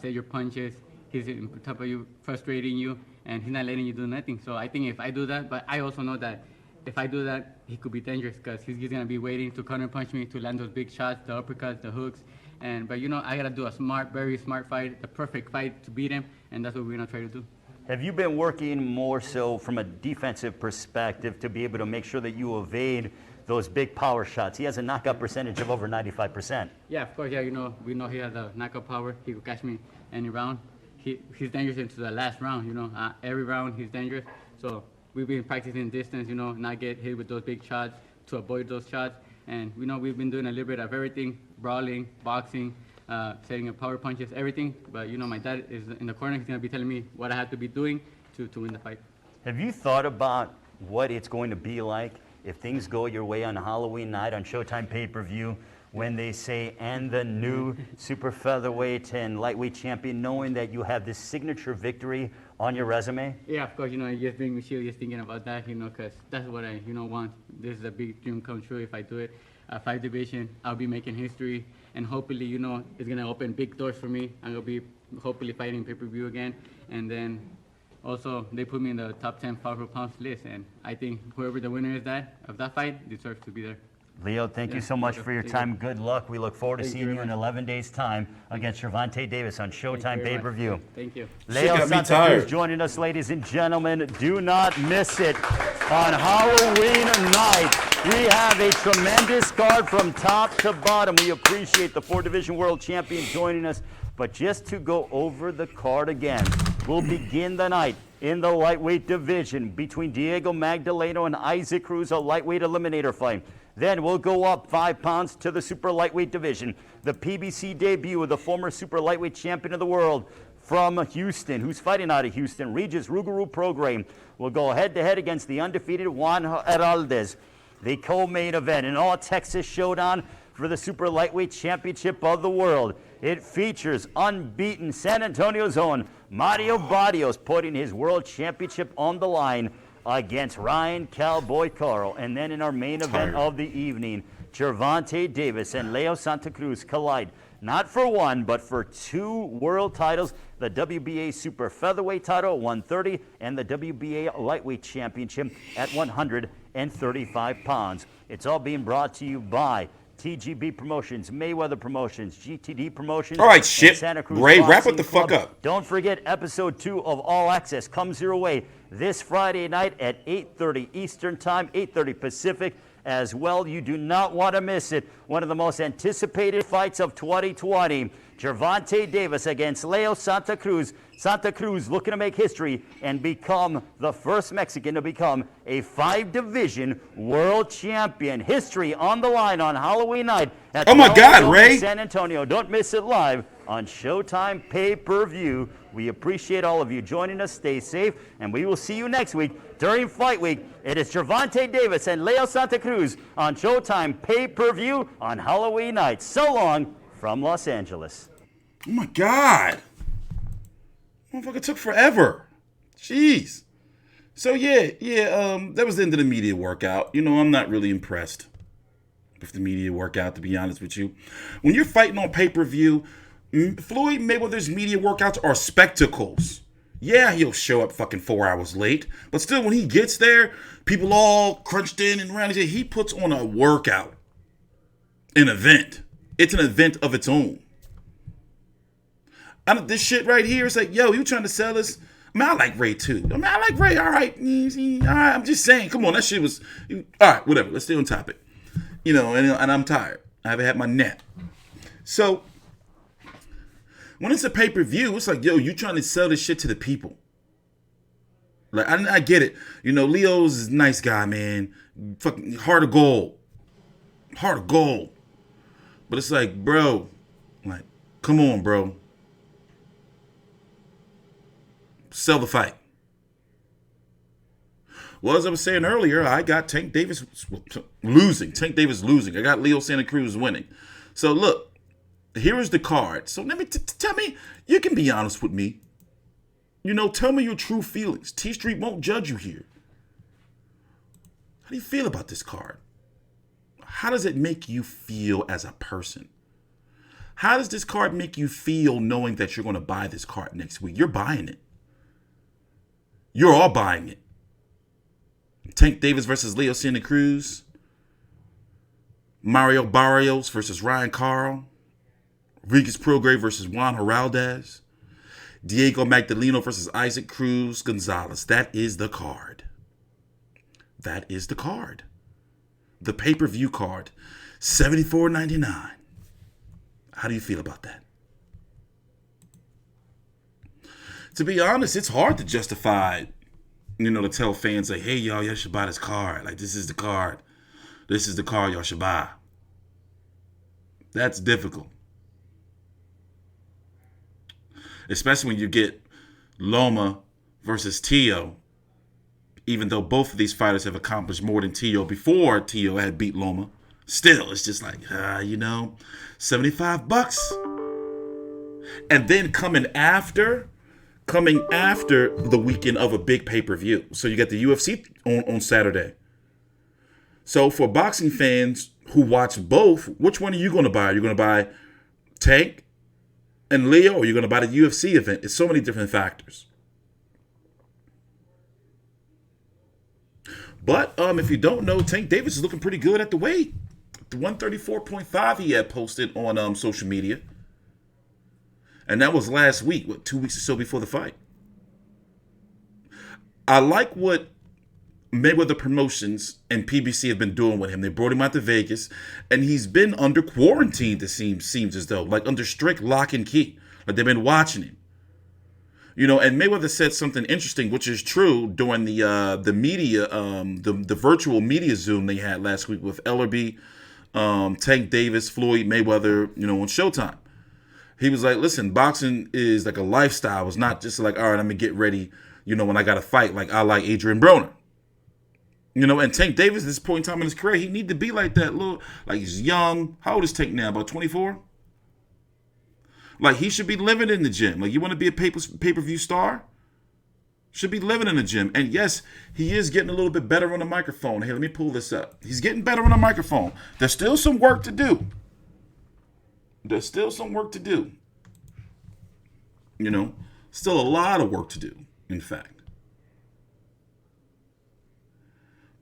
say your punches, he's on top of you, frustrating you, and he's not letting you do nothing. So I think if I do that, but I also know that if I do that, he could be dangerous because he's going to be waiting to counter punch me, to land those big shots, the uppercuts, the hooks. But I got to do a very smart fight, the perfect fight to beat him, and that's what we're going to try to do. Have you been working more so from a defensive perspective to be able to make sure that you evade those big power shots? He has a knockout percentage of over 95%. Yeah, of course, yeah, we know he has a knockout power. He could catch me any round. He's dangerous into the last round, every round he's dangerous. So we've been practicing distance, not get hit with those big shots, to avoid those shots. And we've been doing a little bit of everything, brawling, boxing, setting up power punches, everything. But my dad is in the corner. He's going to be telling me what I have to be doing to win the fight. Have you thought about what it's going to be like if things go your way on Halloween night on Showtime pay-per-view, when they say, and the new super featherweight and lightweight champion, knowing that you have this signature victory on your resume? Yeah, of course, it just brings me chill just thinking about that, because that's what I, want. This is a big dream come true if I do it. 5 division, I'll be making history, and hopefully, it's going to open big doors for me. I'm going to be hopefully fighting pay-per-view again, and then also they put me in the top 10 powerful pounds list, and I think whoever the winner is of that fight deserves to be there. Leo, thank you so much for your time. Good luck. We look forward to seeing you in 11 days' time against Gervonta Davis on Showtime pay-per-view. Thank you. Leo Santa Cruz joining us, ladies and gentlemen. Do not miss it. On Halloween night, we have a tremendous card from top to bottom. We appreciate the 4-division world champion joining us. But just to go over the card again, we'll begin the night in the lightweight division between Diego Magdaleno and Isaac Cruz, a lightweight eliminator fight. Then we'll go up 5 pounds to the super lightweight division. The PBC debut of the former super lightweight champion of the world from Houston, who's fighting out of Houston, Regis Rougarou Prograis, will go head-to-head against the undefeated Juan Heraldez. The co-main event, an all-Texas showdown for the super lightweight championship of the world. It features unbeaten San Antonio's own Mario Barrios putting his world championship on the line against Ryan Cowboy Karl. And then in our main event of the evening, Gervonta Davis and Leo Santa Cruz collide, not for one, but for 2 world titles, the WBA Super Featherweight title at 130 and the WBA Lightweight Championship at 135 pounds. It's all being brought to you by TGB Promotions, Mayweather Promotions, GTD Promotions. All right, shit. Santa Cruz Ray, wrap Boxing it the fuck Club. up. Don't forget episode 2 of All Access comes your way this Friday night at 8:30 Eastern Time, 8:30 Pacific. As well, you do not want to miss it. One of the most anticipated fights of 2020. Gervonta Davis against Leo Santa Cruz. Santa Cruz looking to make history and become the first Mexican to become a 5-division world champion. History on the line on Halloween night at oh my God, Ray! San Antonio. Don't miss it live on Showtime pay-per-view. We appreciate all of you joining us. Stay safe, and we will see you next week during Fight Week. It is Gervonta Davis and Leo Santa Cruz on Showtime pay-per-view on Halloween night. So long from Los Angeles. Oh my God. Motherfucker took forever. Jeez. So that was the end of the media workout. I'm not really impressed with the media workout, to be honest with you. When you're fighting on pay-per-view, Floyd Mayweather's media workouts are spectacles. Yeah, he'll show up fucking 4 hours late, but still, when he gets there, people all crunched in and around. He puts on a workout, an event. It's an event of its own. This shit right here is like, yo, you trying to sell us? I mean, I like Ray too. I mean, I like Ray. All right, I'm just saying. Come on, that shit was all right. Whatever. Let's stay on topic. You know, and I'm tired. I haven't had my nap. So when it's a pay-per-view, it's like, yo, you trying to sell this shit to the people. Like, I get it. You know, Leo's a nice guy, man. Fucking heart of gold. Heart of gold. But it's like, bro, like, come on, bro. Sell the fight. Well, as I was saying earlier, I got Tank Davis losing. Tank Davis losing. I got Leo Santa Cruz winning. So, look. Here is the card. So let me tell me, you can be honest with me. You know, tell me your true feelings. T Street won't judge you here. How do you feel about this card? How does it make you feel as a person? How does this card make you feel knowing that you're going to buy this card next week? You're buying it. You're all buying it. Tank Davis versus Leo Santa Cruz. Mario Barrios versus Ryan Karl. Regis Prograis versus Juan Heraldez. Diego Magdaleno versus Isaac Cruz Gonzalez. That is the card. That is the card. The pay-per-view card. $74.99. How do you feel about that? To be honest, it's hard to justify, you know, to tell fans like, hey, y'all should buy this card. Like, this is the card. This is the card y'all should buy. That's difficult. Especially when you get Loma versus Tio, even though both of these fighters have accomplished more than Tio before Tio had beat Loma. Still, it's just like, you know, $75. And then coming after the weekend of a big pay-per-view. So you got the UFC on Saturday. So for boxing fans who watch both, which one are you going to buy? Are you going to buy Tank and Leo, or you're going to buy the UFC event? It's so many different factors. But if you don't know, Tank Davis is looking pretty good at the weight. The 134.5 he had posted on social media. And that was last week, 2 weeks or so before the fight. I like what Mayweather Promotions and PBC have been doing with him. They brought him out to Vegas, and he's been under quarantine, it seems as though, like under strict lock and key. Like they've been watching him. You know, and Mayweather said something interesting, which is true, during the media, the virtual media Zoom they had last week with Ellerby, Tank Davis, Floyd Mayweather, you know, on Showtime. He was like, listen, boxing is like a lifestyle. It's not just like, all right, I'm going to get ready, you know, when I got to fight, like I like Adrian Broner. You know, and Tank Davis, at this point in time in his career, he need to be like that little, like he's young. How old is Tank now? About 24? Like he should be living in the gym. Like you want to be a pay-per-view star? Should be living in the gym. And yes, he is getting a little bit better on the microphone. Hey, let me pull this up. He's getting better on the microphone. There's still some work to do. There's still some work to do. You know, still a lot of work to do, in fact.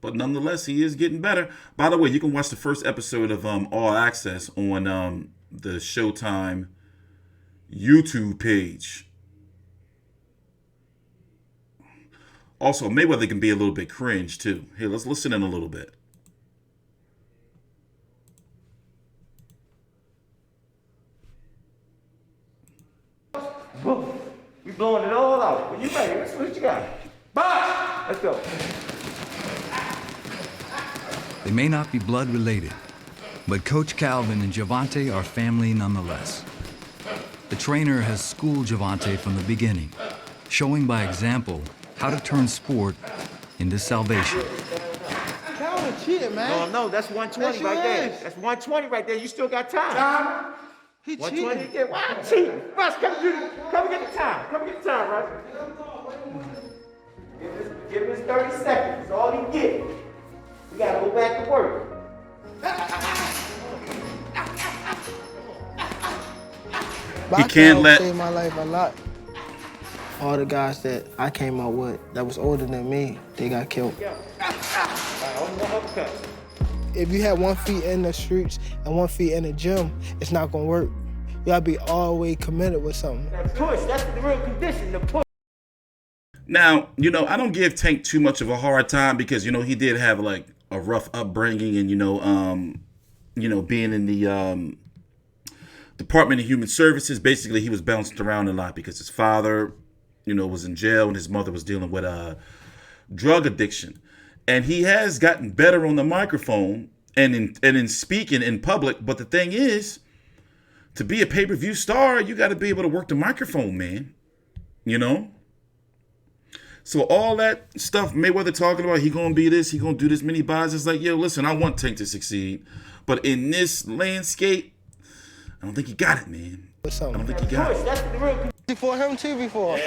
But nonetheless, he is getting better. By the way, you can watch the first episode of All Access on the Showtime YouTube page. Also, Mayweather can be a little bit cringe, too. Here, let's listen in a little bit. Boom. We blowing it all out. When you ready, let's see what you got. Box! Let's go. They may not be blood related, but Coach Calvin and Gervonta are family nonetheless. The trainer has schooled Gervonta from the beginning, showing by example how to turn sport into salvation. Calvin cheated, man. No, that's 120 right there. That's 120 right there. You still got time. He 120 cheated. again. Why cheating? Russ, come get the time. Come get the time, Russ. Give us 30 seconds. That's all he get. We gotta go back to work. Boxing can't let- saved my life a lot. all the guys that I came out with that was older than me, they got killed. If you have 1 feet in the streets and 1 feet in the gym, it's not gonna work. You gotta be all the way committed with something. That push, that's the real condition, the push. Now, I don't give Tank too much of a hard time because, he did have like a rough upbringing and, being in the Department of Human Services. Basically, he was bounced around a lot because his father, was in jail and his mother was dealing with drug addiction. And he has gotten better on the microphone and in speaking in public. But the thing is, to be a pay-per-view star, you got to be able to work the microphone, man. So all that stuff Mayweather talking about, he gonna be this, he gonna do this many buys. It's like, yo, listen, I want Tank to succeed, but in this landscape, I don't think he got it, man. I don't think he got it. That's the real. Before him too, before.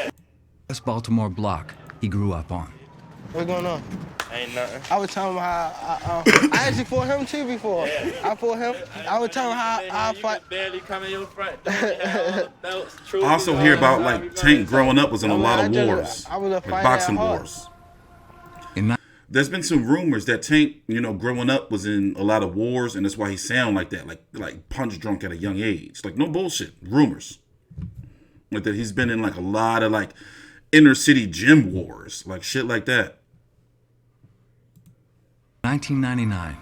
This Baltimore block he grew up on. What's going on? Ain't nothing. I was telling him how I actually fought him too before. Yeah. I fought him. I was telling him how I fight. Barely come in your front. I also hear about like Tank growing up was in a lot of wars, I was a like fighter boxing at heart. wars. There's been some rumors that Tank, growing up was in a lot of wars, and that's why he sound like that, like punch drunk at a young age. Like no bullshit, rumors. Like that he's been in like a lot of like inner city gym wars, like shit like that. 1999,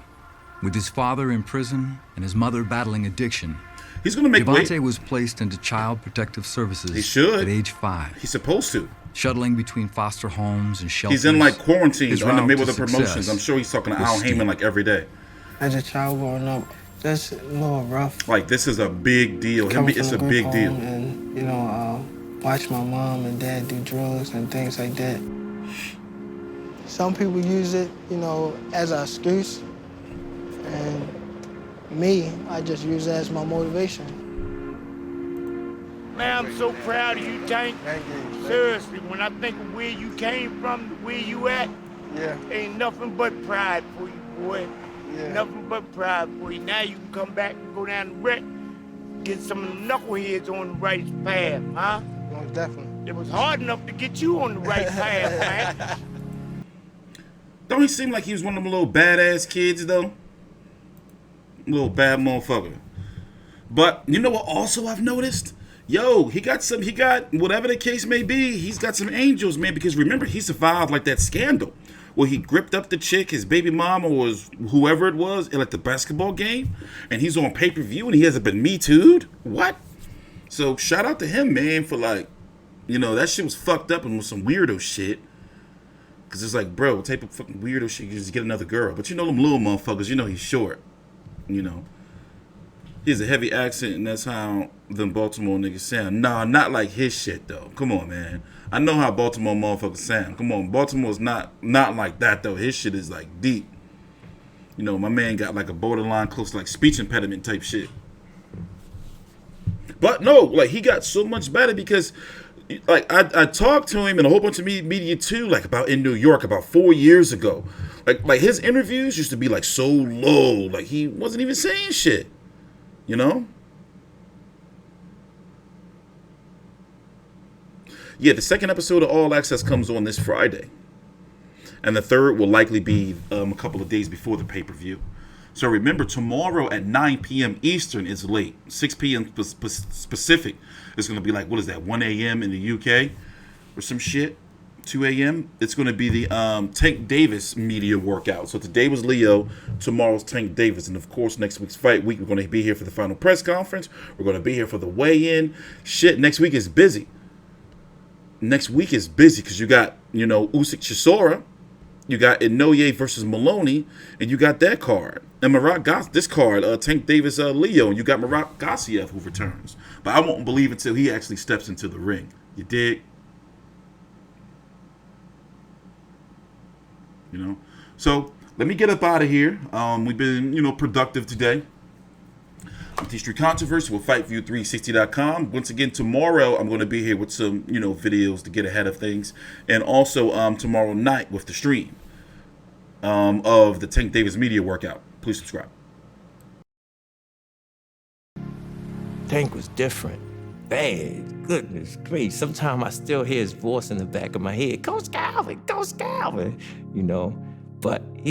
with his father in prison and his mother battling addiction, he's gonna make Gervonta was placed into Child Protective Services He should. at age 5. He's supposed to. Shuttling between foster homes and shelters. He's in like quarantine His under route to Mayweather Promotions. success I'm sure he's talking to was Al steep. Heyman like every day. As a child growing up, that's a little rough. Like this is a big deal. Coming It's a from big good deal. home and watch my mom and dad do drugs and things like that. Some people use it, as an excuse, and me, I just use it as my motivation. Man, I'm so proud of you, Tank. Seriously, when I think of where you came from, where you at, ain't nothing but pride for you, boy. Nothing but pride for you. Now you can come back and go down the wreck, get some of the knuckleheads on the right path, huh? Most definitely. It was hard enough to get you on the right path, man. Don't he seem like he was one of them little badass kids though? Little bad motherfucker. But you know what also I've noticed? Yo, he got whatever the case may be, he's got some angels, man, because remember he survived like that scandal where he gripped up the chick, his baby mama or whoever it was, in like the basketball game, and he's on pay-per-view and he hasn't been Me Too'd? What? So shout out to him, man, for like, that shit was fucked up and was some weirdo shit. Cause it's like, bro, what type of fucking weirdo shit you just get another girl? But them little motherfuckers, he's short. He has a heavy accent, and that's how them Baltimore niggas sound. Nah, not like his shit though. Come on, man. I know how Baltimore motherfuckers sound. Come on, Baltimore's not like that though. His shit is like deep. My man got like a borderline close to like speech impediment type shit. But no, like he got so much better because like I talked to him and a whole bunch of media too, like about in New York about 4 years ago. Like his interviews used to be like so low, like he wasn't even saying shit. Yeah, the second episode of All Access comes on this Friday. And the third will likely be a couple of days before the pay-per-view. So remember, tomorrow at 9 p.m. Eastern is late. 6 p.m. Pacific. It's going to be like, what is that, 1 a.m. in the UK? Or some shit? 2 a.m. It's going to be the Tank Davis media workout. So today was Leo. Tomorrow's Tank Davis. And of course, next week's fight week, we're going to be here for the final press conference. We're going to be here for the weigh-in. Shit, next week is busy. Next week is busy because you got, Usyk Chisora. You got Inoue versus Maloney, and you got that card. And this card, Tank Davis, Leo, and you got Marat Gassiev who returns. But I won't believe until he actually steps into the ring. You dig? So let me get up out of here. We've been, productive today. Street Controversy with FightView360.com. Once again, tomorrow I'm going to be here with some, videos to get ahead of things. And also tomorrow night with the stream of the Tank Davis media workout. Please subscribe. Tank was different. Bad. goodness gracious. Sometimes I still hear his voice in the back of my head, Coach Calvin, you know. But he